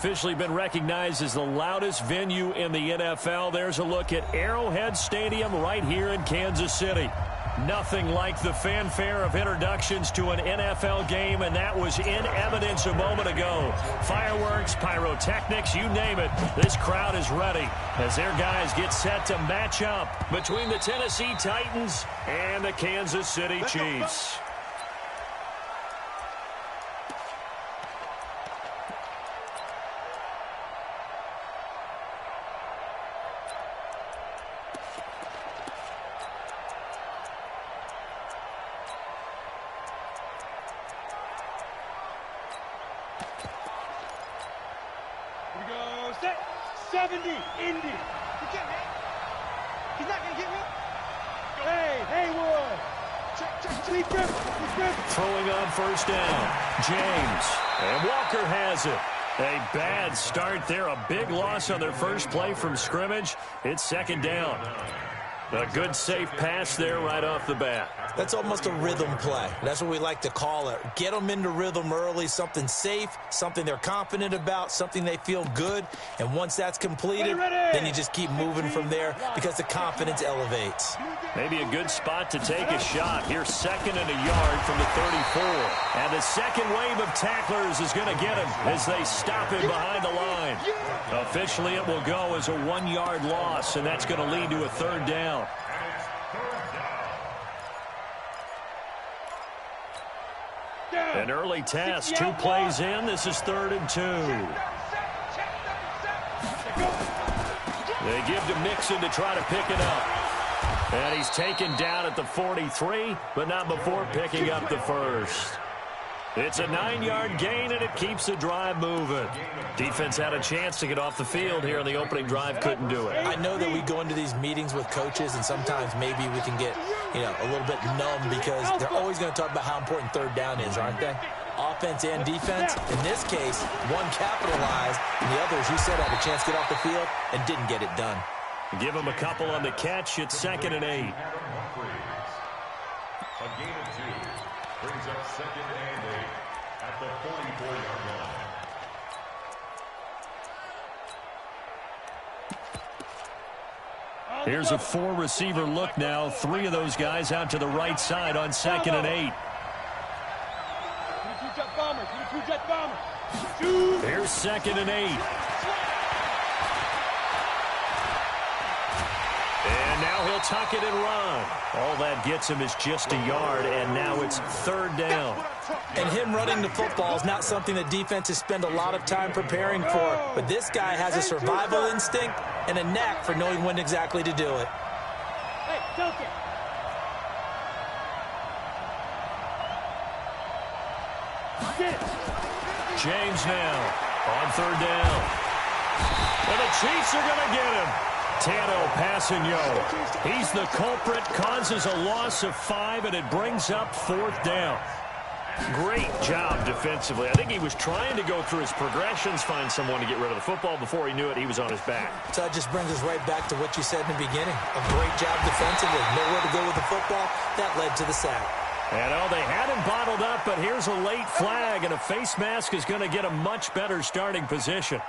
officially been recognized as the loudest venue in the NFL. There's a look at Arrowhead Stadium right here in Kansas City. Nothing like the fanfare of introductions to an NFL game, and that was in evidence a moment ago. Fireworks, pyrotechnics, you name it. This crowd is ready as their guys get set to match up between the Tennessee Titans and the Kansas City Chiefs. Set 70, Indy. You get me? He's not going to get me? Hey, Haywood. Check. Throwing on first down. James. And Walker has it. A bad start there. A big loss on their first play from scrimmage. It's second down. A good safe pass there right off the bat. That's almost a rhythm play. That's what we like to call it. Get them into rhythm early, something safe, something they're confident about, something they feel good. And once that's completed, then you just keep moving from there because the confidence elevates. Maybe a good spot to take a shot. Here's second and a yard from the 34. And the second wave of tacklers is going to get him as they stop him behind the line. Officially, it will go as a 1-yard loss, and that's going to lead to a third down. An early test, 2 plays in. This is 3rd and 2. They give to Mixon to try to pick it up. And he's taken down at the 43, but not before picking up the first. It's a 9-yard gain, and it keeps the drive moving. Defense had a chance to get off the field here on the opening drive, couldn't do it. I know that we go into these meetings with coaches, and sometimes maybe we can get, a little bit numb because they're always going to talk about how important third down is, aren't they? Offense and defense. In this case, one capitalized, and the other, as you said, had a chance to get off the field and didn't get it done. Give him a couple on the catch. It's 2nd and 8. A gain of 2 brings up 2nd and 8 at the 44-yard line. Here's a 4-receiver look now. 3 of those guys out to the right side on 2nd and 8. Here's 2nd and 8. And now he'll tuck it and run. All that gets him is just a yard, and now it's 3rd down. And him running the football is not something that defenses spend a lot of time preparing for. But this guy has a survival instinct and a knack for knowing when exactly to do it. Hey, dunk it. James now on 3rd down. And the Chiefs are going to get him. Tano Passanio. He's the culprit, causes a loss of 5, and it brings up 4th down. Great job defensively. I think he was trying to go through his progressions, find someone to get rid of the football. Before he knew it, he was on his back. So that just brings us right back to what you said in the beginning. A great job defensively. Nowhere to go with the football. That led to the sack. And they had him bottled up, but here's a late flag, and a face mask is going to get a much better starting position.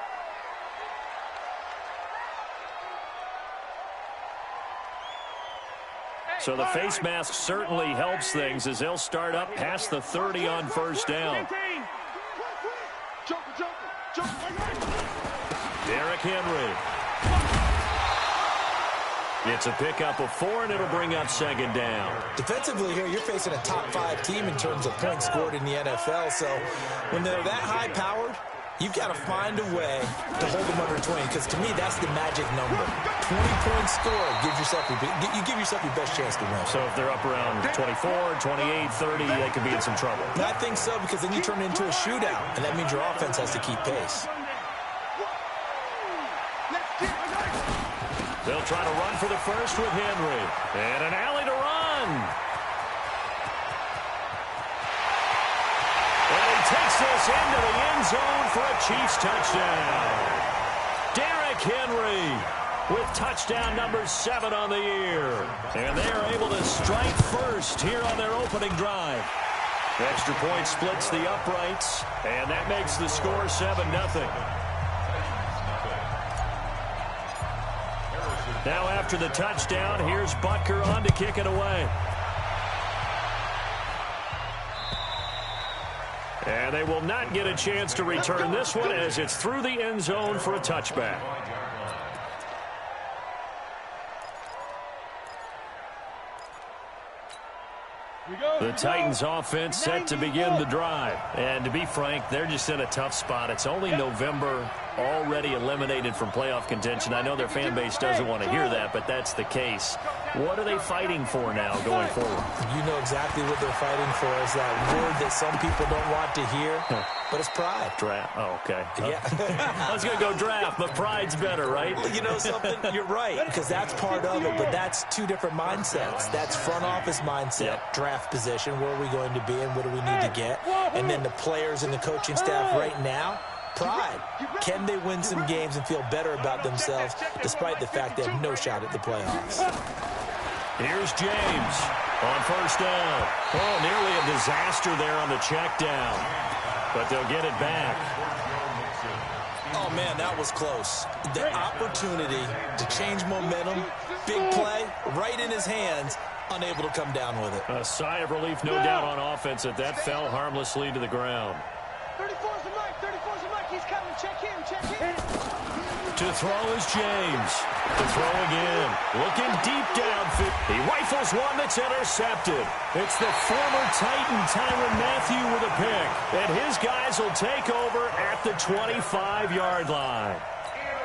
So the face mask certainly helps things as they'll start up past the 30 on first down. Derrick Henry. It's a pickup of 4, and it'll bring up 2nd down. Defensively here, you're facing a top 5 team in terms of points scored in the NFL. So when they're that high-powered, you've got to find a way to hold them under 20, because to me, that's the magic number. 20 points scored, you give yourself your best chance to win. So if they're up around 24, 28, 30, they could be in some trouble. I think so, because then you turn it into a shootout, and that means your offense has to keep pace. They'll try to run for the first with Henry. And an alley to run. And he takes this into the end zone for a Chiefs touchdown. Derrick Henry with touchdown number 7 on the year. And they are able to strike first here on their opening drive. Extra point splits the uprights, and that makes the score 7-0. Now after the touchdown, here's Butker on to kick it away. And they will not get a chance to return this one as it's through the end zone for a touchback. The Titans offense set to begin the drive. And to be frank, they're just in a tough spot. It's only November, already eliminated from playoff contention. I know their fan base doesn't want to hear that, but that's the case. What are they fighting for now going forward? You know exactly what they're fighting for. Is that word that some people don't want to hear, but it's pride. Draft. Oh, okay. Yeah. I was going to go draft, but pride's better, right? Well, you know something? You're right, because that's part of it, but that's two different mindsets. That's front office mindset, draft position, where are we going to be and what do we need to get? And then the players and the coaching staff right now, pride. Can they win some games and feel better about themselves despite the fact they have no shot at the playoffs? Here's James on first down. Oh, nearly a disaster there on the check down, but they'll get it back. Oh, man, that was close. The opportunity to change momentum, big play, right in his hands, unable to come down with it. A sigh of relief, no doubt, on offense that fell harmlessly to the ground. 34's the Mike, 34's the Mike, he's coming, check him, check him. To throw is James. To throw again. Looking deep downfield. He rifles one that's intercepted. It's the former Titan Tyrann Mathieu with a pick. And his guys will take over at the 25-yard line.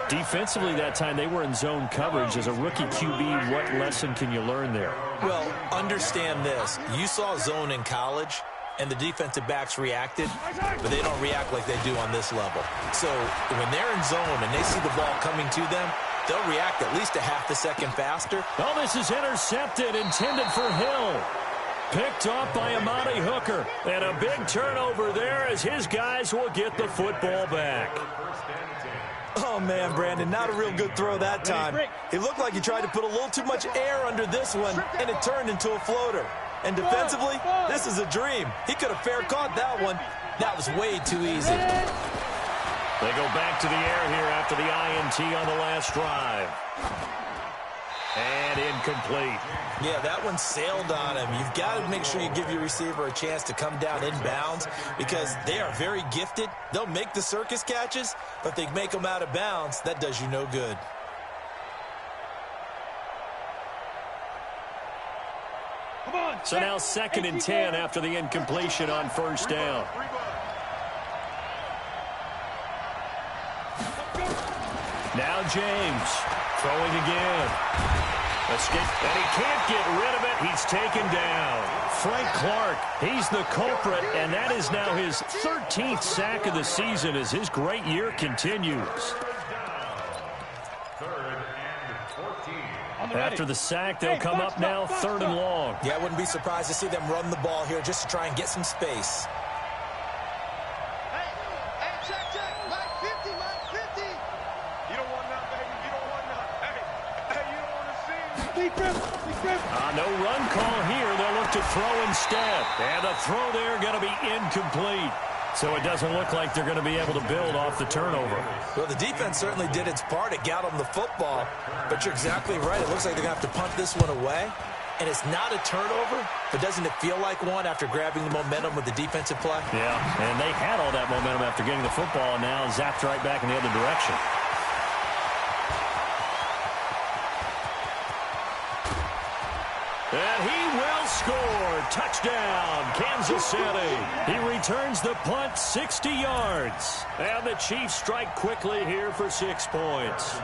Defensively that time, they were in zone coverage. As a rookie QB, what lesson can you learn there? Well, understand this. You saw zone in college, and the defensive backs reacted, but they don't react like they do on this level. So when they're in zone and they see the ball coming to them, they'll react at least a half a second faster. Oh, this is intercepted, intended for Hill. Picked off by Amani Hooker. And a big turnover there as his guys will get the football back. Oh, man, Brandon, not a real good throw that time. It looked like he tried to put a little too much air under this one, and it turned into a floater. And defensively, this is a dream. He could have fair caught that one. That was way too easy. They go back to the air here after the INT on the last drive. And incomplete. Yeah, that one sailed on him. You've got to make sure you give your receiver a chance to come down inbounds because they are very gifted. They'll make the circus catches, but if they make them out of bounds, that does you no good. So now 2nd and 10 after the incompletion on first down. Now James throwing again. Escape, and he can't get rid of it. He's taken down. Frank Clark, he's the culprit, and that is now his 13th sack of the season as his great year continues. After the sack, they'll come up now 3rd and long. Yeah, I wouldn't be surprised to see them run the ball here just to try and get some space. Hey, check, Mike 50, Mike 50. You don't want none, baby, you don't want none. Hey, you don't want to see me. Big grip. No run call here. They'll look to throw instead. And the throw there going to be incomplete. So it doesn't look like they're going to be able to build off the turnover. Well, the defense certainly did its part. It got them the football. But you're exactly right. It looks like they're going to have to punt this one away. And it's not a turnover, but doesn't it feel like one after grabbing the momentum with the defensive play? Yeah, and they had all that momentum after getting the football, and now zapped right back in the other direction. And he will score. Touchdown, Kansas City. He returns the punt 60 yards. And the Chiefs strike quickly here for 6 points.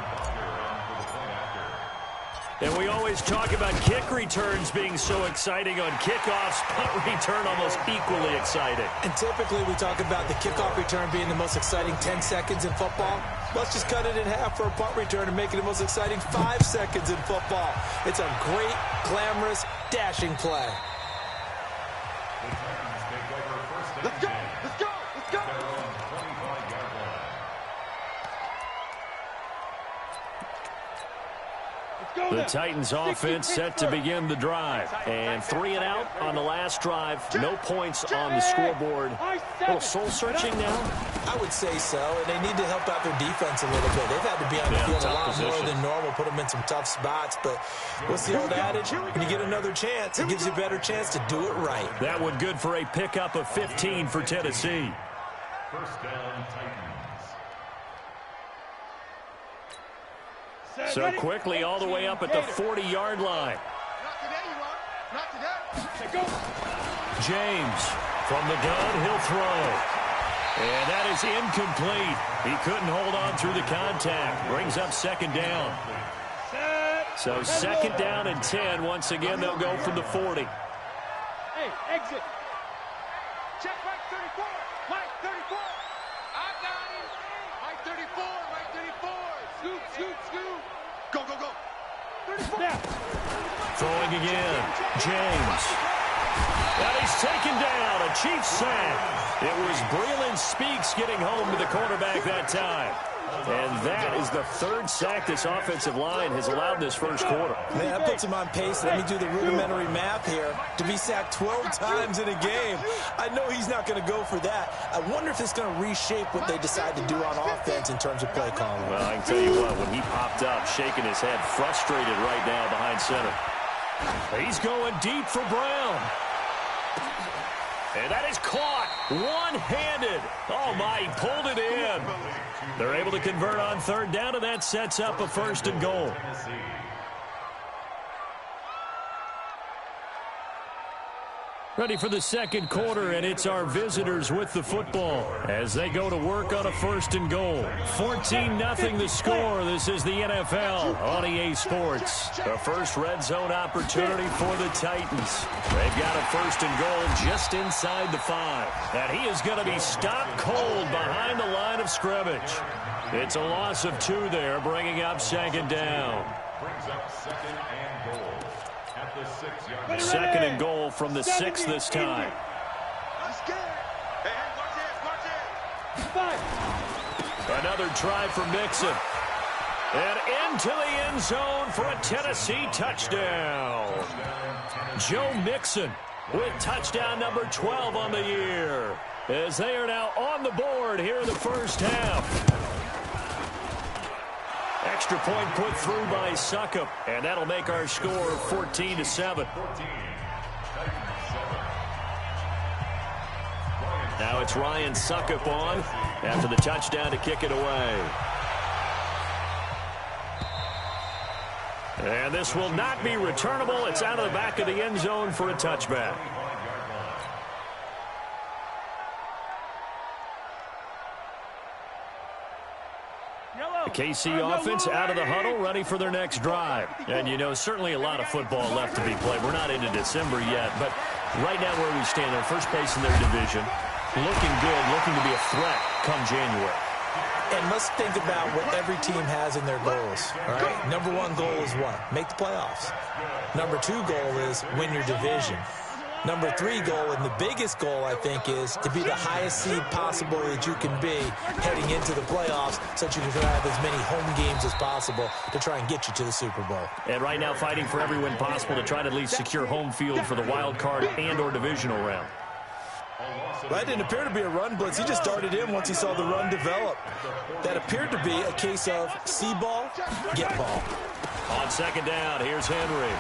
And we always talk about kick returns being so exciting on kickoffs. Punt return almost equally exciting. And typically we talk about the kickoff return being the most exciting 10 seconds in football. Let's just cut it in half for a punt return and make it the most exciting 5 seconds in football. It's a great, glamorous, dashing play. Let's go. The Titans offense set to begin the drive. And 3 and out on the last drive. No points on the scoreboard. A little soul searching now. I would say so, and they need to help out their defense a little bit. They've had to be on the field a lot more than normal, put them in some tough spots. But what's the old adage? When you get another chance, it gives you a better chance to do it right. That one good for a pickup of 15 for Tennessee. First down, Titans. So quickly all the way up at the 40-yard line. Not today, you are. Not today. Go. James from the gun, he'll throw. And that is incomplete. He couldn't hold on through the contact. Brings up second down. So second down and 10. Once again, they'll go from the 40. Hey, exit. Check Mike 34. Mike 34. I got it. Mike 34. Mike 34. Scoop, scoop, scoop. Go, go, go. 34. Now. Throwing again. James. And he's taken down. A Chiefs sack. It was Breeland Speaks getting home to the quarterback that time. And that is the third sack this offensive line has allowed this first quarter. Man, that puts him on pace. Let me do the rudimentary math here. To be sacked 12 times in a game, I know he's not going to go for that. I wonder if it's going to reshape what they decide to do on offense in terms of play calling. Well, I can tell you what, when he popped up, shaking his head, frustrated right now behind center. He's going deep for Brown. And that is caught one-handed. Oh, my, he pulled it in. They're able to convert on third down, and that sets up a first and goal. Ready for the second quarter, and it's our visitors with the football as they go to work on a first and goal. 14-0 the score. This is the NFL on EA Sports. The first red zone opportunity for the Titans. They've got a first and goal just inside the 5. And he is going to be stopped cold behind the line of scrimmage. It's a loss of 2 there, bringing up second down. Brings up second and goal. At the 6-yard line. Second and goal from the 6 this time. I'm scared. Hey, watch this. Another try for Mixon. And into the end zone for a Tennessee touchdown. Joe Mixon with touchdown number 12 on the year, as they are now on the board here in the first half. Extra point put through by Succop, and that'll make our score 14-7. Now it's Ryan Succop on after the touchdown to kick it away. And this will not be returnable. It's out of the back of the end zone for a touchback. The KC offense out of the huddle, ready for their next drive. And, you know, certainly a lot of football left to be played. We're not into December yet, but right now where we stand, they're first place in their division, looking good, looking to be a threat come January. And let's think about what every team has in their goals, all right? Number 1 goal is what? Make the playoffs. Number 2 goal is win your division. Number 3 goal, and the biggest goal, I think, is to be the highest seed possible that you can be heading into the playoffs so that you can have as many home games as possible to try and get you to the Super Bowl. And right now fighting for every win possible to try to at least secure home field for the wild card and or divisional round. That didn't appear to be a run blitz. He just darted in once he saw the run develop. That appeared to be a case of see ball, get ball. On second down, here's Henry.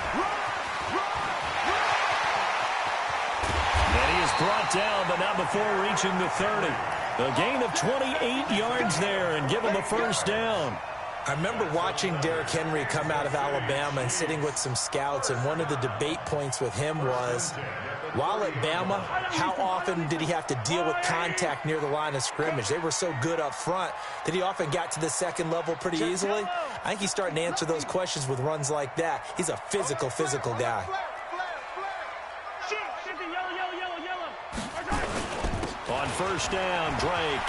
And he is brought down, but not before reaching the 30. A gain of 28 yards there and give him a first down. I remember watching Derrick Henry come out of Alabama and sitting with some scouts, and one of the debate points with him was, while at Bama, how often did he have to deal with contact near the line of scrimmage? They were so good up front that he often got to the second level pretty easily. I think he's starting to answer those questions with runs like that. He's a physical guy. On first down, Drake.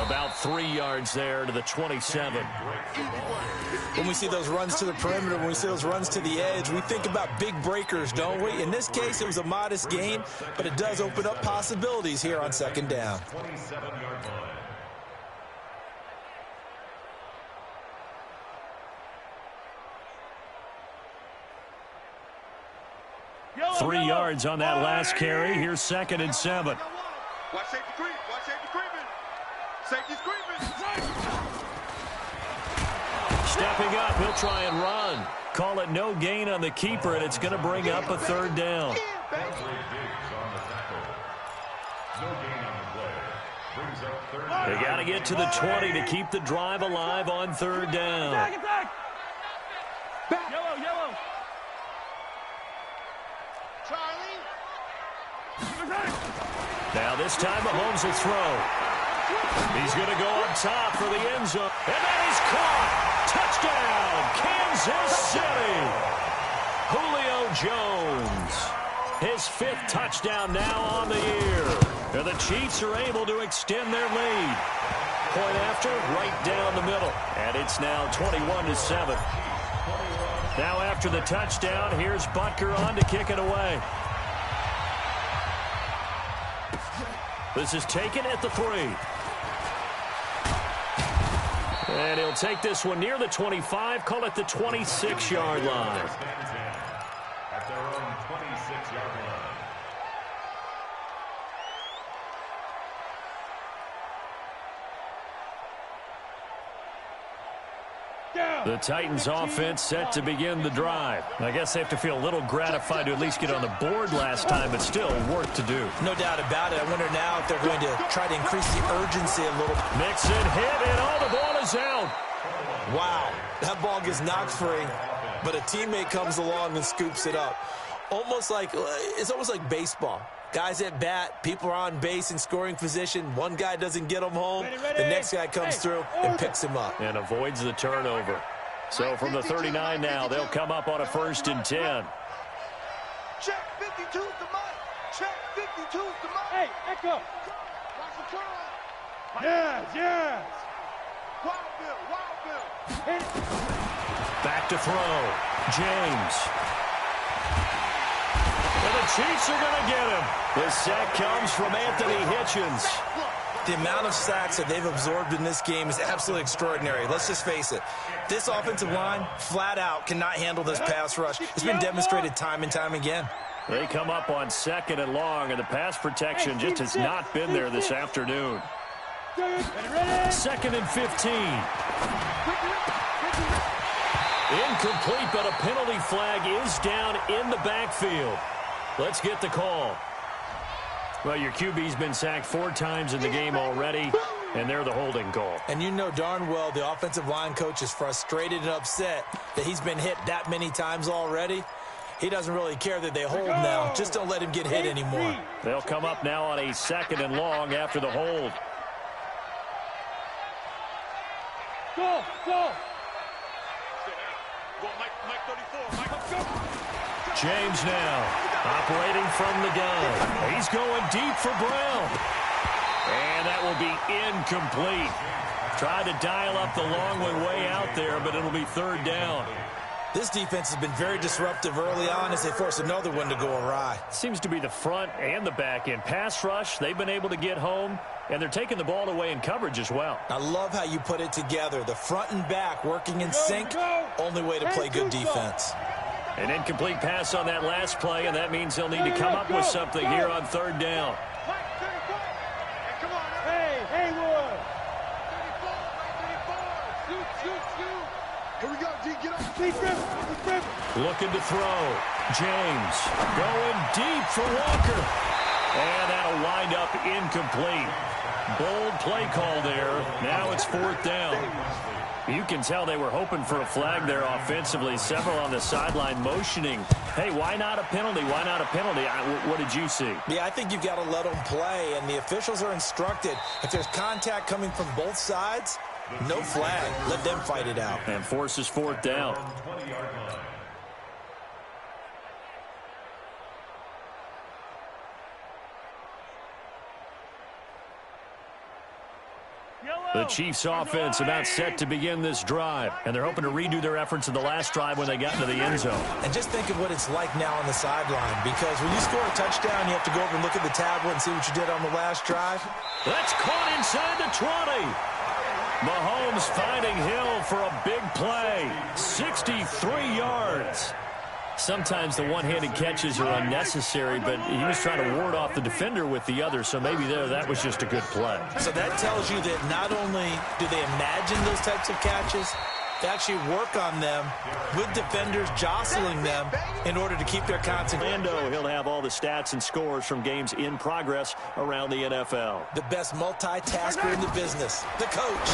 About 3 yards there to the 27. When we see those runs to the perimeter, when we see those runs to the edge, we think about big breakers, don't we? In this case, it was a modest gain, but it does open up possibilities here on second down. 27-yard line. 3 yards on that last carry. Here's 2nd and 7. Watch safety creep. Watch safety creeping. Safety's creeping. Stepping up, he'll try and run. Call it no gain on the keeper, and it's going to bring up a third down. They got to get to the 20 to keep the drive alive on third down. Yellow, yellow. Charlie. Now this time Mahomes will throw. He's going to go up top for the end zone. And that is caught. Touchdown, Kansas City. Julio Jones. His 5th touchdown now on the year. And the Chiefs are able to extend their lead. Point after, right down the middle. And it's now 21-7. Now after the touchdown, here's Butker on to kick it away. This is taken at the 3. And he'll take this one near the 25, call it the 26-yard line. At their own 26-yard line. The Titans offense set to begin the drive. I guess they have to feel a little gratified to at least get on the board last time, but still work to do. No doubt about it. I wonder now if they're going to try to increase the urgency a little. Mixon hit, and all the ball is out. Wow, that ball gets knocked free, but a teammate comes along and scoops it up. It's almost like baseball. Guys at bat, people are on base in scoring position. One guy doesn't get him home. The next guy comes through and picks him up. And avoids the turnover. So from the 39 now, they'll come up on a 1st and 10. Check 52's the mic. Check 52's the mic. Hey, Echo. Watch the turn. Yes, yes. Wild Bill. Back to throw. James. And the Chiefs are going to get him. The sack comes from Anthony Hitchens. The amount of sacks that they've absorbed in this game is absolutely extraordinary. Let's just face it. This offensive line, flat out, cannot handle this pass rush. It's been demonstrated time and time again. They come up on 2nd and long, and the pass protection just has not been there this afternoon. 2nd and 15. Incomplete, but a penalty flag is down in the backfield. Let's get the call. Well, your QB's been sacked 4 times in the game already, and they're the holding call. And you know darn well the offensive line coach is frustrated and upset that he's been hit that many times already. He doesn't really care that they hold now. Just don't let him get hit anymore. They'll come up now on a 2nd and long after the hold. Go. Mike 34. Mike, let's go. James now operating from the gun. He's going deep for Brown. And that will be incomplete. Tried to dial up the long way out there, but it'll be 3rd down. This defense has been very disruptive early on as they force another one to go awry. Seems to be the front and the back end. Pass rush, they've been able to get home, and they're taking the ball away in coverage as well. I love how you put it together. The front and back working in sync, only way to play good defense. An incomplete pass on that last play, and that means they'll need to come up with something here on 3rd down. Hey, Haywood. 34. Shoot. Here we go, D. Get up. Looking to throw. James going deep for Walker. And that'll wind up incomplete. Bold play call there. Now it's 4th down. You can tell they were hoping for a flag there offensively. Several on the sideline motioning. Hey, why not a penalty? Why not a penalty? What did you see? Yeah, I think you've got to let them play, and the officials are instructed. If there's contact coming from both sides, no flag. Let them fight it out. And forces 4th down. The Chiefs offense about set to begin this drive, and they're hoping to redo their efforts in the last drive when they got into the end zone. And just think of what it's like now on the sideline, because when you score a touchdown, you have to go over and look at the tablet and see what you did on the last drive. That's caught inside the 20. Mahomes finding Hill for a big play. 63 yards. Sometimes the one-handed catches are unnecessary, but he was trying to ward off the defender with the other, so maybe that was just a good play. So that tells you that not only do they imagine those types of catches, they actually work on them with defenders jostling them in order to keep their concentration. Orlando, he'll have all the stats and scores from games in progress around the NFL. The best multitasker in the business, the coach.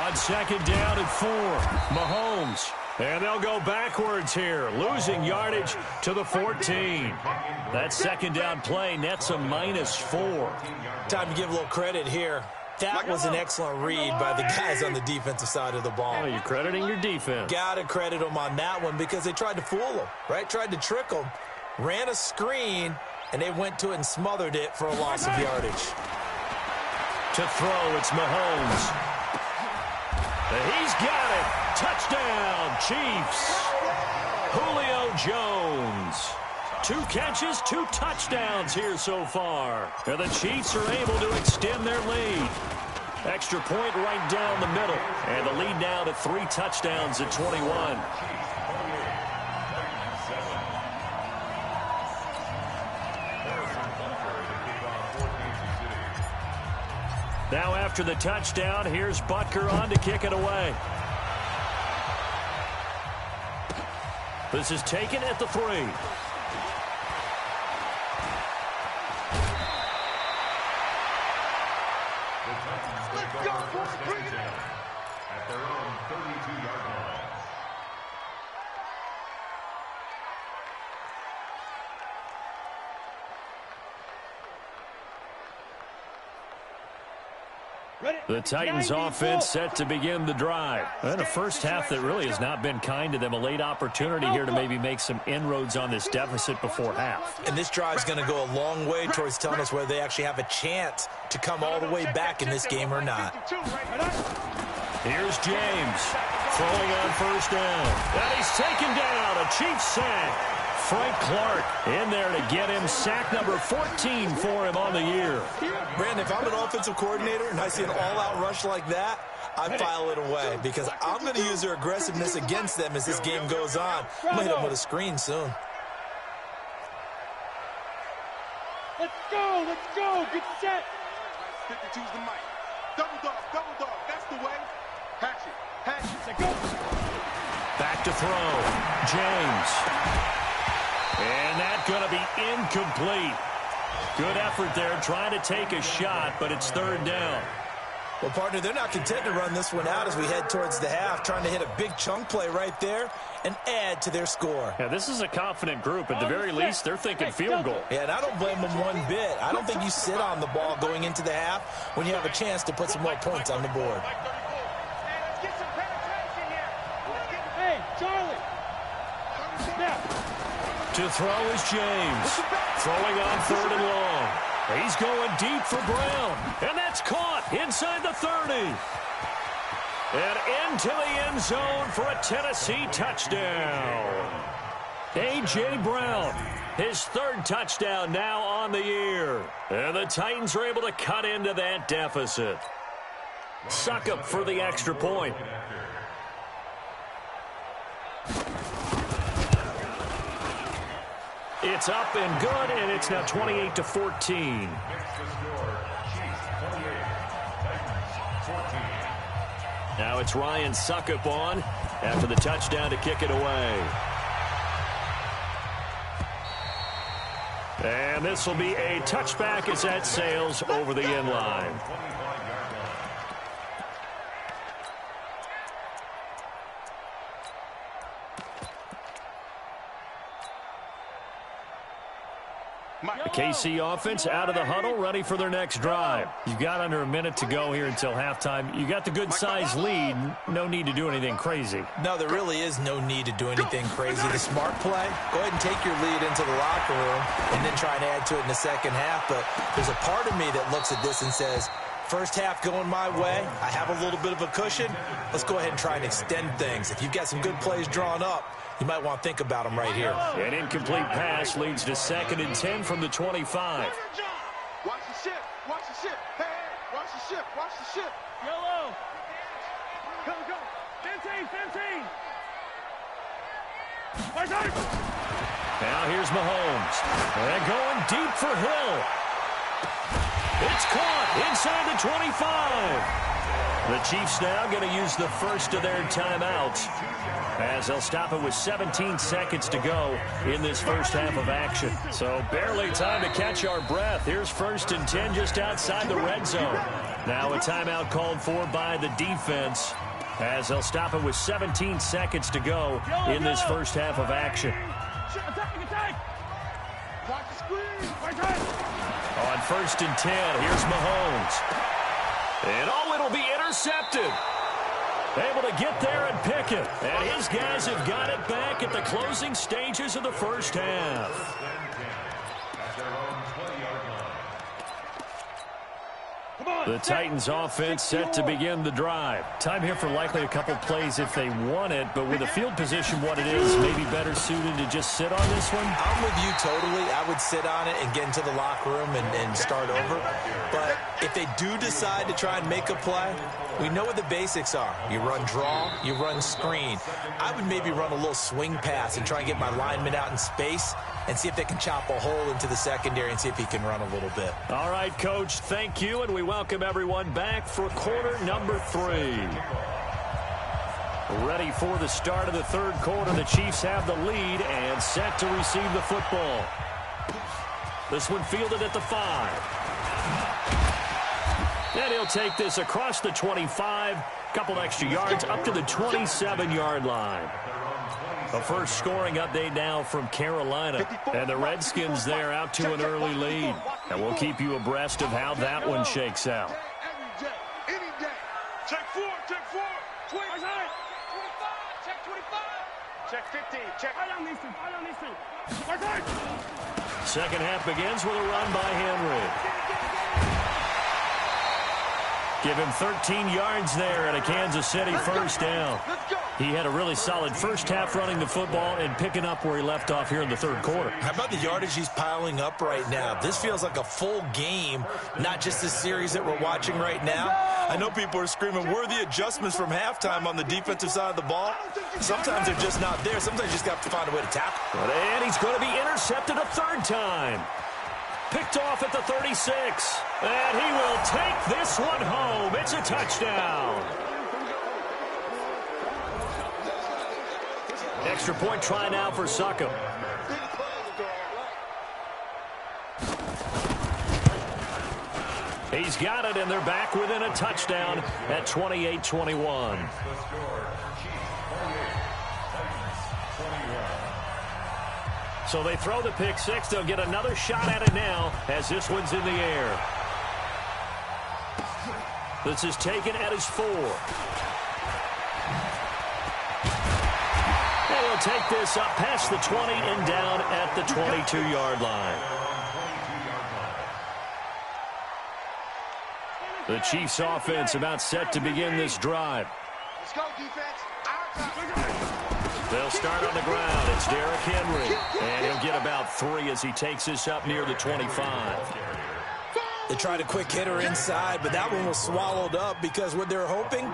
On second down and 4, Mahomes. And they'll go backwards here, losing yardage to the 14. That second down play nets a -4. Time to give a little credit here. That was an excellent read by the guys on the defensive side of the ball. Oh, you're crediting your defense. Got to credit them on that one because they tried to fool them, right? Tried to trick them, ran a screen, and they went to it and smothered it for a loss of yardage. To throw, it's Mahomes. He's got it. Touchdown, Chiefs. Julio Jones. 2 catches, 2 touchdowns here so far. And the Chiefs are able to extend their lead. Extra point right down the middle. And the lead now to 3 touchdowns at 21. Now after the touchdown, here's Butker on to kick it away. This is taken at the 3. Let's go, boys. Bring it in. At their own 32-yard line. The Titans offense set to begin the drive. And a first half that really has not been kind to them. A late opportunity here to maybe make some inroads on this deficit before half. And this drive is going to go a long way towards telling us whether they actually have a chance to come all the way back in this game or not. Here's James throwing on first down. And he's taken down. A Chiefs sack. Frank Clark in there to get him sack number 14 for him on the year. Brandon, if I'm an offensive coordinator and I see an all-out rush like that, I file it away because I'm going to use their aggressiveness against them as this game goes on. I'm going to hit them with a screen soon. Let's go, get set. 52's the mic. Double dog, that's the way. Hatchet, go. Back to throw, James. And that's going to be incomplete. Good effort there, trying to take a shot, but it's 3rd down. Well, partner, they're not content to run this one out as we head towards the half, trying to hit a big chunk play right there and add to their score. Yeah, this is a confident group. At the very least, they're thinking field goal. Yeah, and I don't blame them one bit. I don't think you sit on the ball going into the half when you have a chance to put some more points on the board. Hey, Charlie. To throw is James. Throwing on 3rd and long. He's going deep for Brown. And that's caught inside the 30. And into the end zone for a Tennessee touchdown. A.J. Brown, his 3rd touchdown now on the year. And the Titans are able to cut into that deficit. Succop for the extra point. It's up and good, and it's now 28-14. Now it's Ryan Succop on after the touchdown to kick it away. And this will be a touchback as that sails over the end line. The KC offense out of the huddle, ready for their next drive. You've got under a minute to go here until halftime. You got the good size lead. No need to do anything crazy. No, there really is no need to do anything crazy. The smart play, go ahead and take your lead into the locker room and then try and add to it in the second half. But there's a part of me that looks at this and says, first half going my way, I have a little bit of a cushion. Let's go ahead and try and extend things. If you've got some good plays drawn up, you might want to think about them right here. An incomplete pass leads to 2nd and 10 from the 25. Watch the ship, watch the ship. Hey, watch the ship, watch the ship. Yellow. Go. 15. Now here's Mahomes. And going deep for Hill. It's caught inside the 25. The Chiefs now going to use the first of their timeouts as they'll stop it with 17 seconds to go in this first half of action. So barely time to catch our breath. Here's 1st and 10 just outside the red zone. Now a timeout called for by the defense as they'll stop it with 17 seconds to go in this first half of action. On 1st and 10, here's Mahomes. And it'll be intercepted. Able to get there and pick it. And his guys have got it back at the closing stages of the first half. The Titans offense set to begin the drive. Time here for likely a couple plays if they want it, but with the field position what it is, maybe better suited to just sit on this one? I'm with you totally. I would sit on it and get into the locker room and start over. But if they do decide to try and make a play, we know what the basics are. You run draw, you run screen. I would maybe run a little swing pass and try and get my lineman out in space and see if they can chop a hole into the secondary and see if he can run a little bit. All right, Coach, thank you, and we welcome everyone back for quarter number 3. Ready for the start of the third quarter. The Chiefs have the lead and set to receive the football. This one fielded at the 5. And he'll take this across the 25, couple extra yards up to the 27-yard line. The first scoring update now from Carolina. And the Redskins there out to an early lead. And we'll keep you abreast of how that one shakes out. Check 4, check 4. 25, check 25. Check 15, check. Second half begins with a run by Henry. Give him 13 yards there at a Kansas City first down. He had a really solid first half running the football and picking up where he left off here in the third quarter. How about the yardage he's piling up right now? This feels like a full game, not just the series that we're watching right now. I know people are screaming, where are the adjustments from halftime on the defensive side of the ball? Sometimes they're just not there. Sometimes you just have to find a way to tackle. And he's going to be intercepted a third time. Picked off at the 36. And he will take this one home. It's a touchdown. Extra point try now for Succop. He's got it, and they're back within a touchdown at 28-21. So they throw the pick six. They'll get another shot at it now as this one's in the air. This is taken at his 4. And he'll take this up past the 20 and down at the 22-yard line. The Chiefs offense about set to begin this drive. Let's go, defense. They'll start on the ground. It's Derrick Henry. And he'll get about 3 as he takes this up near the 25. They tried a quick hitter inside, but that one was swallowed up because what they're hoping,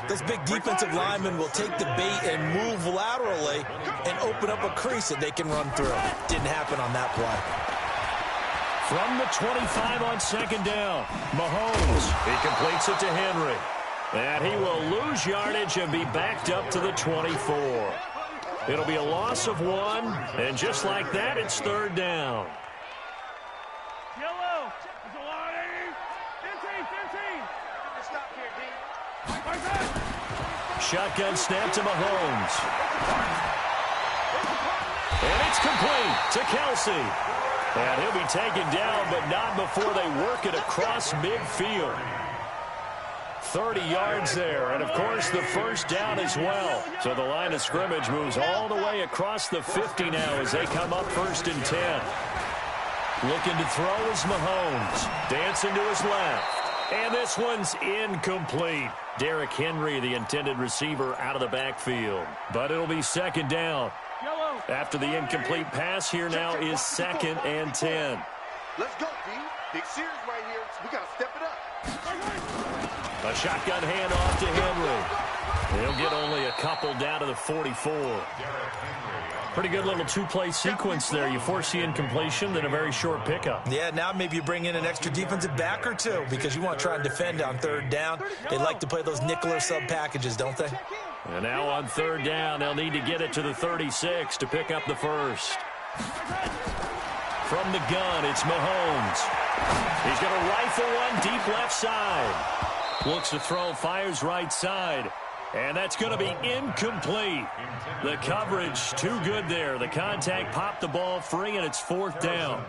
those big defensive linemen will take the bait and move laterally and open up a crease that they can run through. Didn't happen on that play. From the 25 on second down, Mahomes. He completes it to Henry. And he will lose yardage and be backed up to the 24. It'll be a loss of 1, and just like that, it's third down. Yellow. Stop here, D. Shotgun snap to Mahomes. And it's complete to Kelsey. And he'll be taken down, but not before they work it across midfield. 30 yards there, and of course the first down as well. So the line of scrimmage moves all the way across the 50 now as they come up 1st and 10. Looking to throw is Mahomes. Dancing to his left. And this one's incomplete. Derrick Henry, the intended receiver, out of the backfield. But it'll be second down. After the incomplete pass, here now is 2nd and 10. Let's go, D. Big series right here. We got to step it up. A shotgun handoff to Henry. He'll get only a couple down to the 44. Pretty good little two-play sequence there. You force the incompletion, then a very short pickup. Yeah, now maybe you bring in an extra defensive back or two because you want to try and defend on third down. They like to play those nickel or sub packages, don't they? And now on third down, they'll need to get it to the 36 to pick up the first. From the gun, it's Mahomes. He's going to rifle one deep left side. Looks to throw, fires right side. And that's going to be incomplete. The coverage too good there. The contact popped the ball free, and it's fourth down.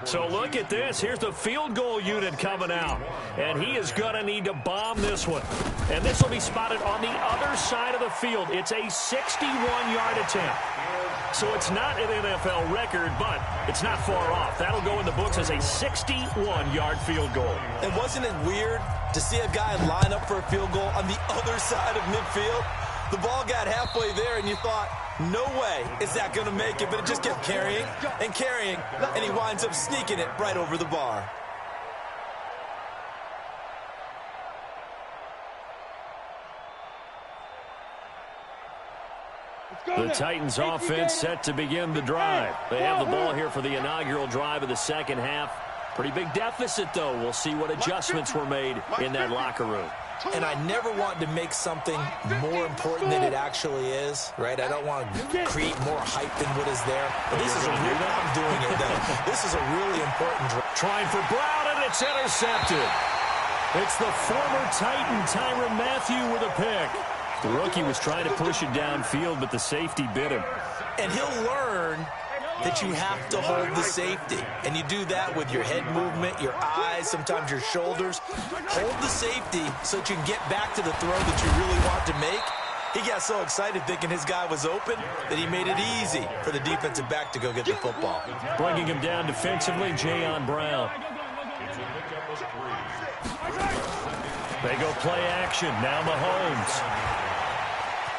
So look at this. Here's the field goal unit coming out. And he is going to need to bomb this one. And this will be spotted on the other side of the field. It's a 61-yard attempt. So it's not an NFL record, but it's not far off. That'll go in the books as a 61-yard field goal. And wasn't it weird to see a guy line up for a field goal on the other side of midfield? The ball got halfway there, and you thought, no way is that going to make it. But it just kept carrying and carrying, and he winds up sneaking it right over the bar. The Titans offense set to begin the drive. They have the ball here for the inaugural drive of the second half. Pretty big deficit, though. We'll see what adjustments were made in that locker room. And I never want to make something more important than it actually is, right? I don't want to create more hype than what is there. But this is a real, I'm doing it, though. This is a really important drive. Trying for Brown, and it's intercepted. It's the former Titan, Tyrann Mathieu, with a pick. The rookie was trying to push it downfield, but the safety bit him. And he'll learn that you have to hold the safety. And you do that with your head movement, your eyes, sometimes your shoulders. Hold the safety so that you can get back to the throw that you really want to make. He got so excited thinking his guy was open that he made it easy for the defensive back to go get the football. Bringing him down defensively, Jayon Brown. They go play action. Now Mahomes.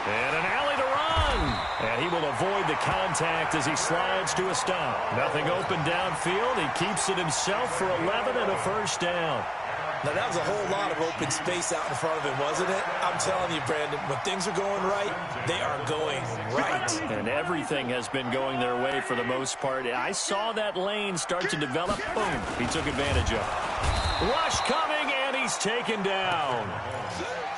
And an alley to run. And he will avoid the contact as he slides to a stop. Nothing open downfield. He keeps it himself for 11 and a first down. Now, that was a whole lot of open space out in front of him, wasn't it? I'm telling you, Brandon, when things are going right, they are going right. And everything has been going their way for the most part. I saw that lane start to develop. Boom. He took advantage of it. Rush coming, and he's taken down.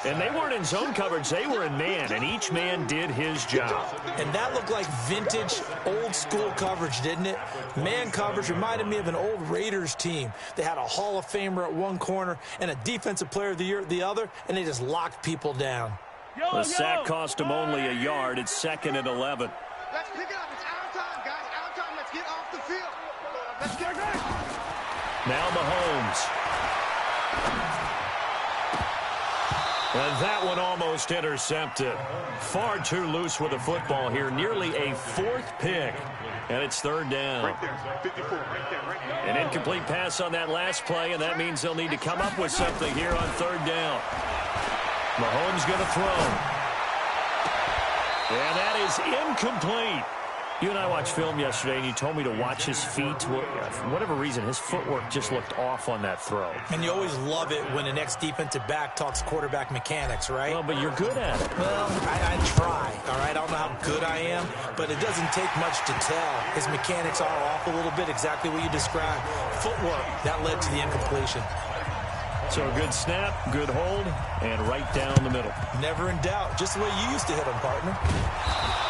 And they weren't in zone coverage. They were in man, and each man did his job. And that looked like vintage, old-school coverage, didn't it? Man coverage reminded me of an old Raiders team. They had a Hall of Famer at one corner and a Defensive Player of the Year at the other, and they just locked people down. The sack cost him only a yard. It's 2nd and 11. Let's pick it up. It's out of time, guys. Out of time. Let's get off the field. Let's get it. Now Mahomes. And that one almost intercepted. Far too loose with the football here. Nearly a fourth pick. And it's third down. Right there. 54. Right there. An incomplete pass on that last play, and that means they'll need to come up with something here on third down. Mahomes going to throw. And that is incomplete. You and I watched film yesterday, and you told me to watch his feet. For whatever reason, his footwork just looked off on that throw. And you always love it when an ex-defensive back talks quarterback mechanics, right? Well, but you're good at it. Well, I try, all right? I don't know how good I am, but it doesn't take much to tell. His mechanics are off a little bit, exactly what you described. Footwork, that led to the incompletion. So a good snap, good hold, and right down the middle. Never in doubt. Just the way you used to hit them, partner.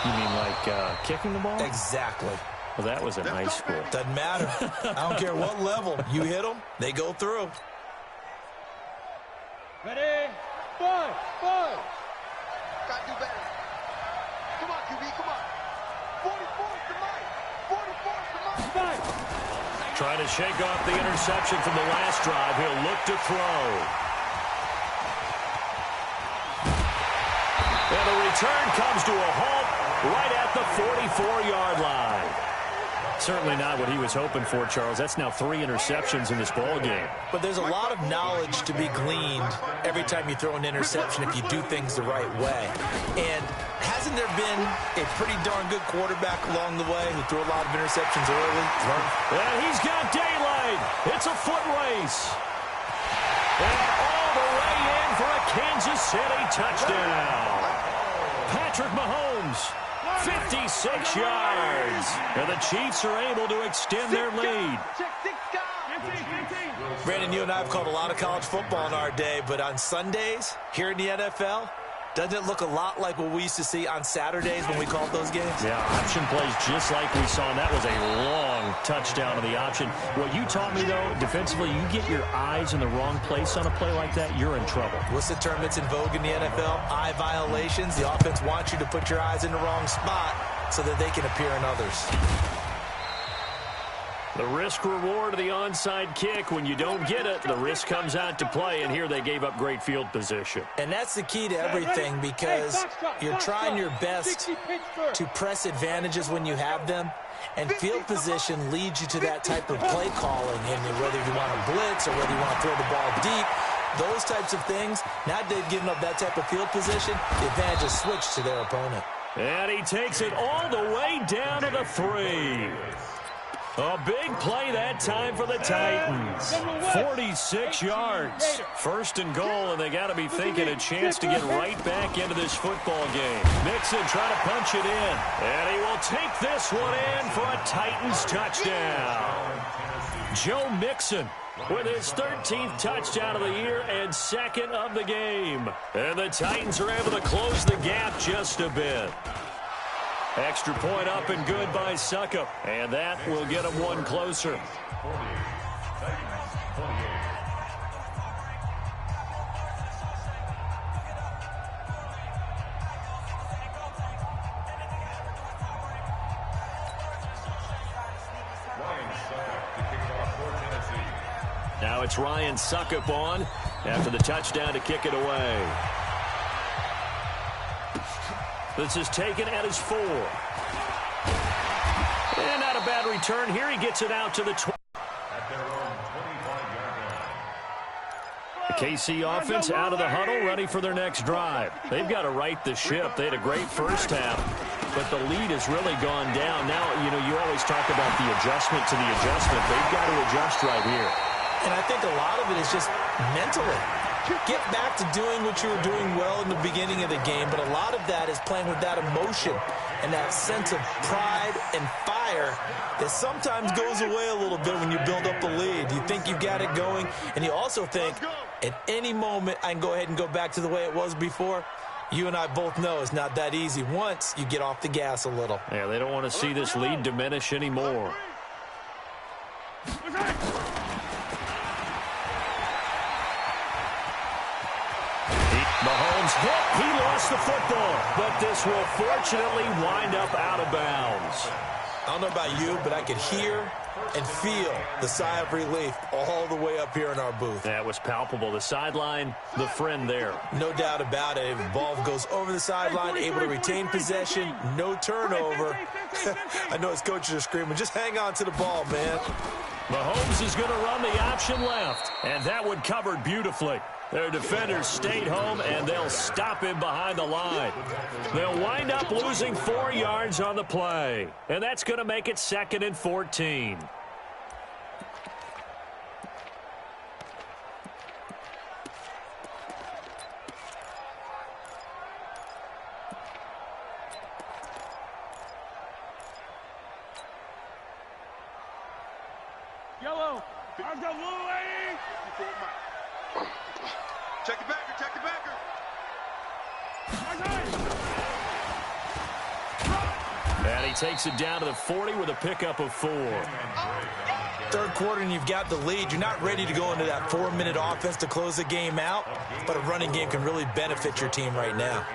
You mean like kicking the ball? Exactly. Well, that was in high school. Doesn't matter. I don't care what level. You hit them, they go through. Ready? Five. Gotta do better. Come on, QB. Come on. 44 is the mic. 44 is the mic. Trying to shake off the interception from the last drive. He'll look to throw. And the return comes to a halt right at the 44-yard line. Certainly not what he was hoping for, Charles. That's now 3 interceptions in this ball game. But there's a lot of knowledge to be gleaned every time you throw an interception if you do things the right way. And hasn't there been a pretty darn good quarterback along the way who threw a lot of interceptions early? And he's got daylight. It's a foot race. And all the way in for a Kansas City touchdown. Patrick Mahomes, 56 yards. And the Chiefs are able to extend their lead. Brandon, you and I have called a lot of college football in our day, but on Sundays, here in the NFL, doesn't it look a lot like what we used to see on Saturdays when we called those games? Yeah, option plays just like we saw, and that was a long touchdown on the option. What you taught me, though, defensively, you get your eyes in the wrong place on a play like that, you're in trouble. What's the term that's in vogue in the NFL? Eye violations. The offense wants you to put your eyes in the wrong spot so that they can appear in others. The risk-reward of the onside kick, when you don't get it, the risk comes out to play, and here they gave up great field position. And that's the key to everything, because you're trying your best to press advantages when you have them, and field position leads you to that type of play calling, and whether you want to blitz or whether you want to throw the ball deep, those types of things, now that they've given up that type of field position, the advantage is switched to their opponent. And he takes it all the way down to the 3. A big play that time for the Titans. 46 yards. First and goal, and they got to be thinking a chance to get right back into this football game. Mixon trying to punch it in. And he will take this one in for a Titans touchdown. Joe Mixon with his 13th touchdown of the year and second of the game. And the Titans are able to close the gap just a bit. Extra point up and good by Succop. And that will get him one closer. Now it's Ryan Succop on after the touchdown to kick it away. This is taken at his 4. And not a bad return here. He gets it out to the 20. The KC offense out of the huddle, ready for their next drive. They've got to right the ship. They had a great first half, but the lead has really gone down. Now, you always talk about the adjustment to the adjustment. They've got to adjust right here. And I think a lot of it is just mentally. Get back to doing what you were doing well in the beginning of the game, but a lot of that is playing with that emotion and that sense of pride and fire that sometimes goes away a little bit when you build up the lead. You think you've got it going, and you also think at any moment I can go ahead and go back to the way it was before. You and I both know it's not that easy once you get off the gas a little. Yeah, they don't want to see this lead diminish anymore. Mahomes hit. He lost the football, but this will fortunately wind up out of bounds. I don't know about you, but I could hear and feel the sigh of relief all the way up here in our booth. That was palpable. The sideline, the friend there. No doubt about it. The ball goes over the sideline, able to retain possession, no turnover. I know his coaches are screaming, just hang on to the ball, man. Mahomes is going to run the option left, and that one covered beautifully. Their defenders stayed home, and they'll stop him behind the line. They'll wind up losing 4 yards on the play, and that's going to make it 2nd and 14. Yellow, I've got Lou lady. Check the backer, check the backer. And he takes it down to the 40 with a pickup of 4. Third quarter and you've got the lead. You're not ready to go into that 4-minute offense to close the game out, but a running game can really benefit your team right now.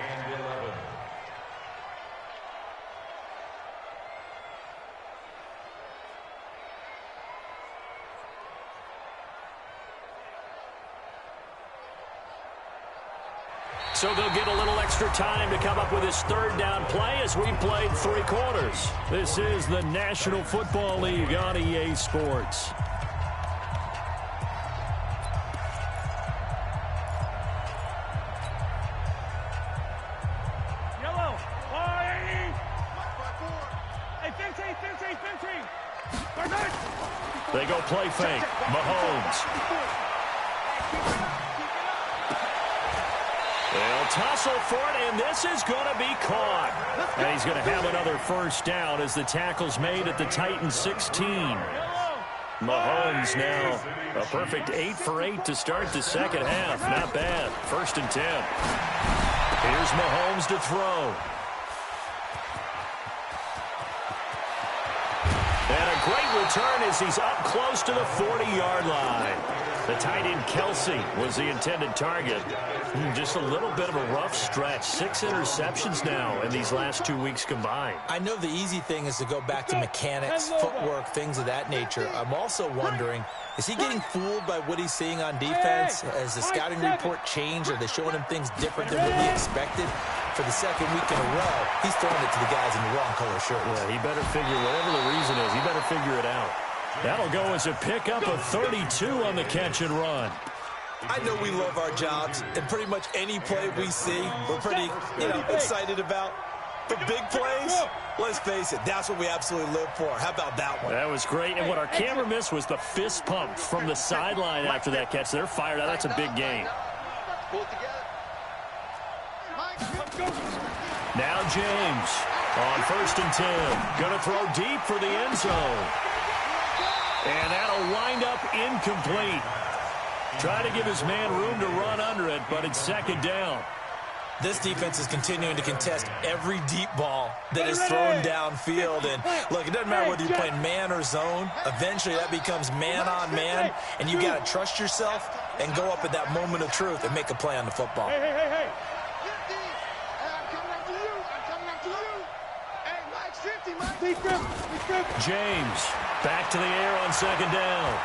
So they'll get a little extra time to come up with his 3rd down play as we played 3 quarters. This is the National Football League on EA Sports. Yellow, 480. Hey, 15. They go play fake. Mahomes. They'll tussle for it, and this is going to be caught. And he's going to have another first down as the tackle's made at the Titans 16. Mahomes now a perfect 8 for 8 to start the second half. Not bad. 1st and 10. Here's Mahomes to throw. And a great return as he's up close to the 40-yard line. The tight end Kelsey was the intended target. Just a little bit of a rough stretch. 6 interceptions now in these last 2 weeks combined. I know the easy thing is to go back to mechanics, footwork, things of that nature. I'm also wondering, is he getting fooled by what he's seeing on defense? Has the scouting report changed? Are they showing him things different than what he expected? For the second week in a row, he's throwing it to the guys in the wrong color shirts. Yeah, he better figure, whatever the reason is, he better figure it out. That'll go as a pickup of 32 on the catch and run. I know we love our jobs, and pretty much any play we see, we're pretty, excited about. But big plays, let's face it, that's what we absolutely live for. How about that one? That was great, and what our camera missed was the fist pump from the sideline after that catch. They're fired out. That's a big gain. Now James on 1st and 10. Going to throw deep for the end zone. And that'll wind up incomplete. Try to give his man room to run under it, but it's 2nd down. This defense is continuing to contest every deep ball that is thrown downfield. And, look, it doesn't matter whether you're playing man or zone. Eventually, that becomes man-on-man, and you got to trust yourself and go up at that moment of truth and make a play on the football. Hey. I'm coming after you. Hey, Mike, 50, Mike. James back to the air on 2nd down.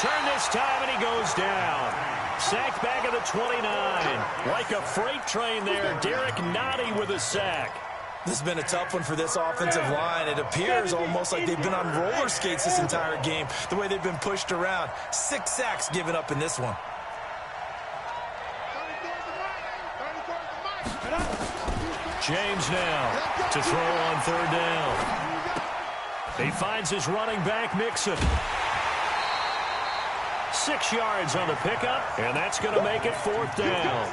Turn this time, and he goes down. Sacked back at the 29. Like a freight train there, Derek Nottie with a sack. This has been a tough one for this offensive line. It appears almost like they've been on roller skates this entire game, the way they've been pushed around. 6 sacks given up in this one. James now to throw on 3rd down. He finds his running back, Mixon. 6 yards on the pickup, and that's going to make it 4th down.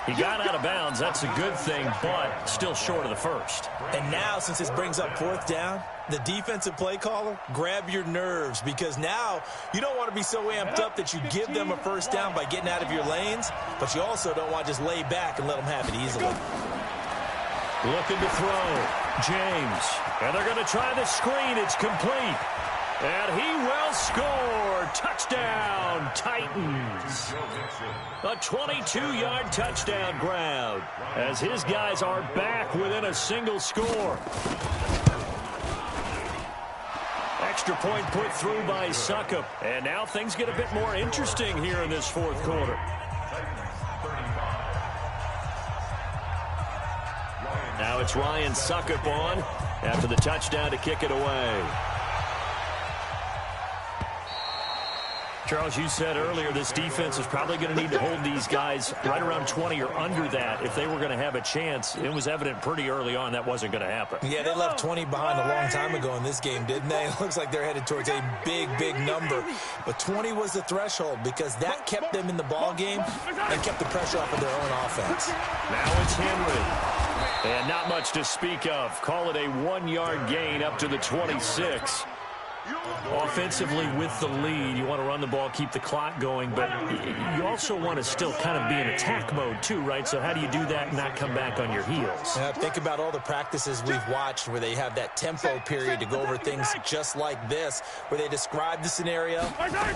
He got out of bounds. That's a good thing, but still short of the first. And now, since this brings up 4th down, the defensive play caller, grab your nerves, because now you don't want to be so amped up that you give them a first down by getting out of your lanes, but you also don't want to just lay back and let them have it easily. Looking to throw. James. And they're going to try the screen. It's complete. And he will score. Touchdown, Titans. A 22-yard touchdown grab as his guys are back within a single score. Extra point put through by Succop. And now things get a bit more interesting here in this 4th quarter. Now it's Ryan Succop on after the touchdown to kick it away. Charles, you said earlier this defense is probably going to need to hold these guys right around 20 or under that if they were going to have a chance. It was evident pretty early on that wasn't going to happen. Yeah, they left 20 behind a long time ago in this game, didn't they? It looks like they're headed towards a big, big number. But 20 was the threshold because that kept them in the ball game and kept the pressure off of their own offense. Now it's Henry. And not much to speak of. Call it a 1-yard gain up to the 26. Offensively with the lead, you want to run the ball, keep the clock going, but you also want to still kind of be in attack mode too, right? So how do you do that and not come back on your heels? Yeah, think about all the practices we've watched where they have that tempo period to go over things just like this, where they describe the scenario,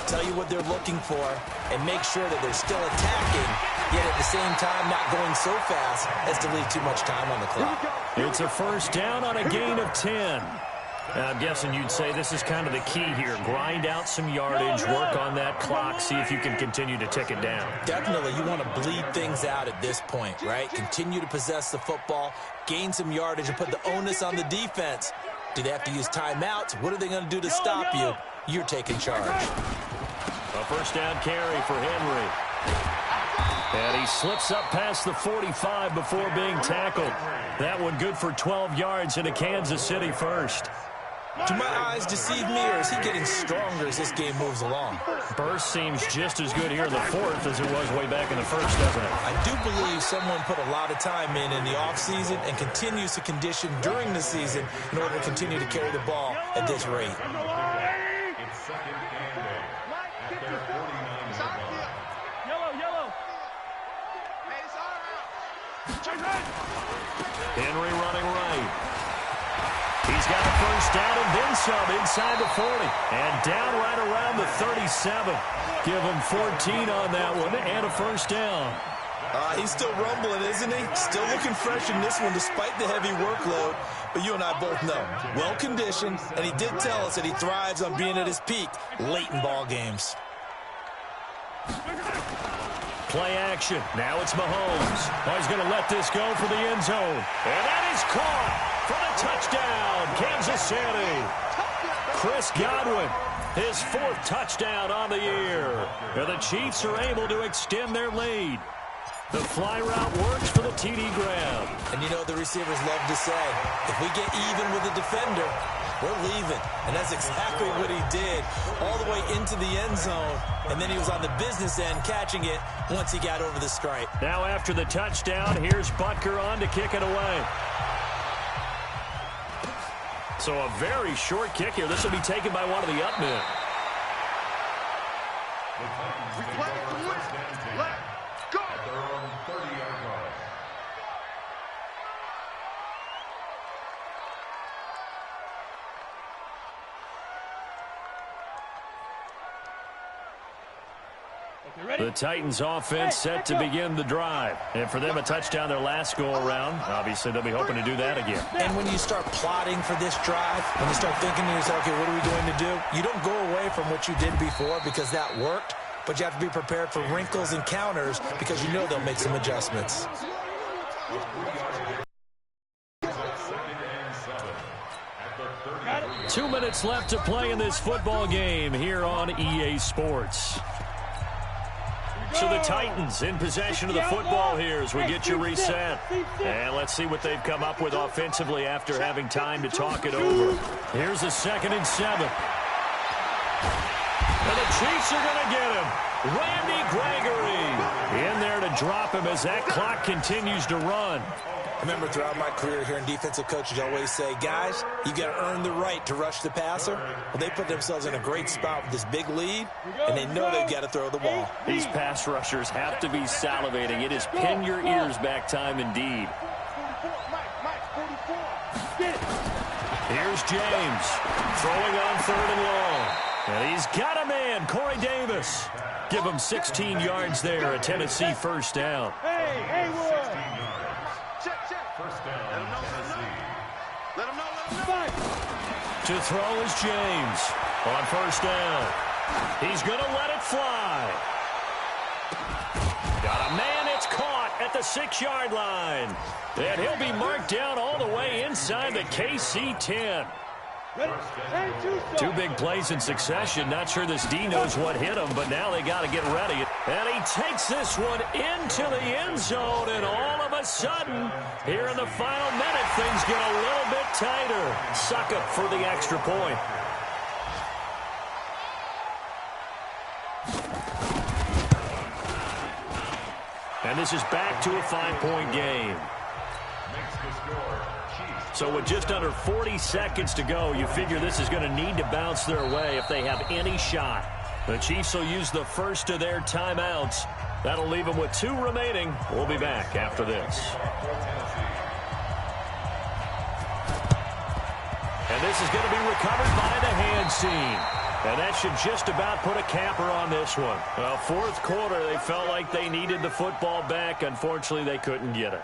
tell you what they're looking for, and make sure that they're still attacking, yet at the same time not going so fast as to leave too much time on the clock. It's a first down on a gain of 10. I'm guessing you'd say this is kind of the key here. Grind out some yardage, work on that clock, see if you can continue to tick it down. Definitely, you want to bleed things out at this point, right? Continue to possess the football, gain some yardage, and put the onus on the defense. Do they have to use timeouts? What are they going to do to stop you? You're taking charge. A first down carry for Henry. And he slips up past the 45 before being tackled. That one good for 12 yards into Kansas City first. Do my eyes deceive me, or is he getting stronger as this game moves along? Burst seems just as good here in the fourth as it was way back in the first, doesn't it? I do believe someone put a lot of time in the offseason and continues to condition during the season in order to continue to carry the ball at this rate. It's second and 8 at their 49-yard line. Yellow. Henry running right. He's got a first down and then some inside the 40. And down right around the 37. Give him 14 on that one and a first down. He's still rumbling, isn't he? Still looking fresh in this one despite the heavy workload. But you and I both know, well-conditioned, and he did tell us that he thrives on being at his peak late in ball games. Play action. Now it's Mahomes. Oh, he's going to let this go for the end zone. And that is caught for the touchdown, Kansas City. Chris Godwin, his 4th touchdown on the year. And the Chiefs are able to extend their lead. The fly route works for the TD grab. And you know the receivers love to say, if we get even with the defender, we're leaving. And that's exactly what he did all the way into the end zone. And then he was on the business end catching it once he got over the stripe. Now after the touchdown, here's Butker on to kick it away. So a very short kick here. This will be taken by one of the up men. We play to win. Let's go. At their own 30-yard line. The Titans offense set to begin the drive. And for them, a touchdown their last go-around. Obviously, they'll be hoping to do that again. And when you start plotting for this drive, when you start thinking to yourself, okay, what are we going to do? You don't go away from what you did before because that worked, but you have to be prepared for wrinkles and counters because you know they'll make some adjustments. 2 minutes left to play in this football game here on EA Sports. So the Titans in possession of the football here as we get you reset. And let's see what they've come up with offensively after having time to talk it over. Here's a 2nd and 7. And the Chiefs are going to get him. Randy Gregory in there to drop him as that clock continues to run. I remember throughout my career here in defensive coaches always say, guys, you got to earn the right to rush the passer. Well, they put themselves in a great spot with this big lead, and they know they've got to throw the ball. These pass rushers have to be salivating. It is pin your ears back time indeed. Here's James throwing on 3rd and long. And he's got a man, Corey Davis. Give him 16 yards there, a Tennessee first down. Hey, Haywood. First down, Tennessee. Let him know. To throw is James on 1st down. He's going to let it fly. Got a man, it's caught at the 6-yard line. And he'll be marked down all the way inside the KC 10. Two big plays in succession. Not sure this D knows what hit him, but now they got to get ready. And he takes this one into the end zone, and all of a sudden, here in the final minute, things get a little bit tighter. Succop for the extra point. And this is back to a 5-point game. Makes the score. So with just under 40 seconds to go, you figure this is going to need to bounce their way if they have any shot. The Chiefs will use the first of their timeouts. That'll leave them with 2 remaining. We'll be back after this. And this is going to be recovered by the hands team. And that should just about put a capper on this one. Well, 4th quarter, they felt like they needed the football back. Unfortunately, they couldn't get it.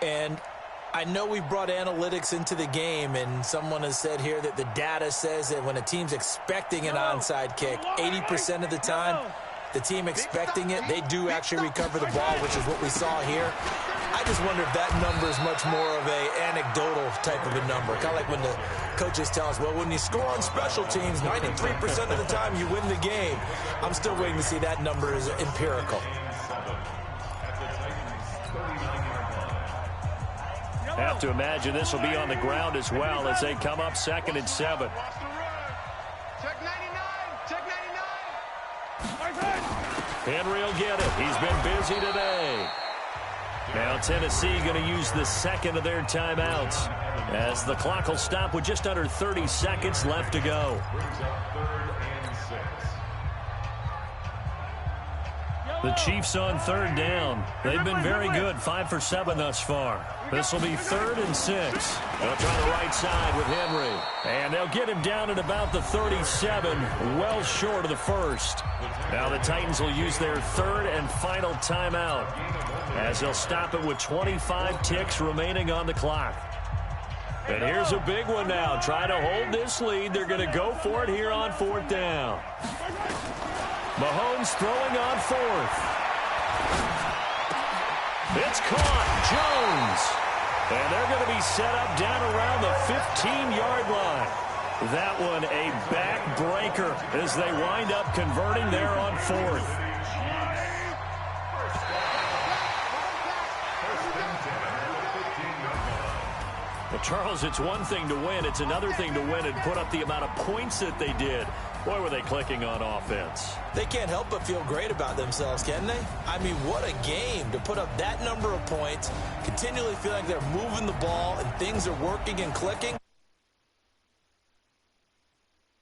And I know we brought analytics into the game, and someone has said here that the data says that when a team's expecting an onside kick, 80% of the time, the team expecting it, they do actually recover the ball, which is what we saw here. I just wonder if that number is much more of a anecdotal type of a number. Kind of like when the coaches tell us, well, when you score on special teams, 93% of the time you win the game. I'm still waiting to see that number is empirical. Have to imagine this will be on the ground as well as they come up 2nd and 7. Check 99. Check 99. Henry will get it. He's been busy today. Now Tennessee going to use the second of their timeouts as the clock will stop with just under 30 seconds left to go. The Chiefs on 3rd down. They've been very good, 5 for 7 thus far. This will be 3rd and 6. They'll try the right side with Henry. And they'll get him down at about the 37, well short of the first. Now the Titans will use their 3rd and final timeout as they'll stop it with 25 ticks remaining on the clock. And here's a big one now. Try to hold this lead. They're going to go for it here on 4th down. Mahomes throwing on 4th. It's caught. Jones. And they're going to be set up down around the 15-yard line. That one a backbreaker as they wind up converting there on 4th. Well, Charles, it's one thing to win. It's another thing to win and put up the amount of points that they did. Boy, were they clicking on offense. They can't help but feel great about themselves, can they? I mean, what a game to put up that number of points, continually feel like they're moving the ball and things are working and clicking.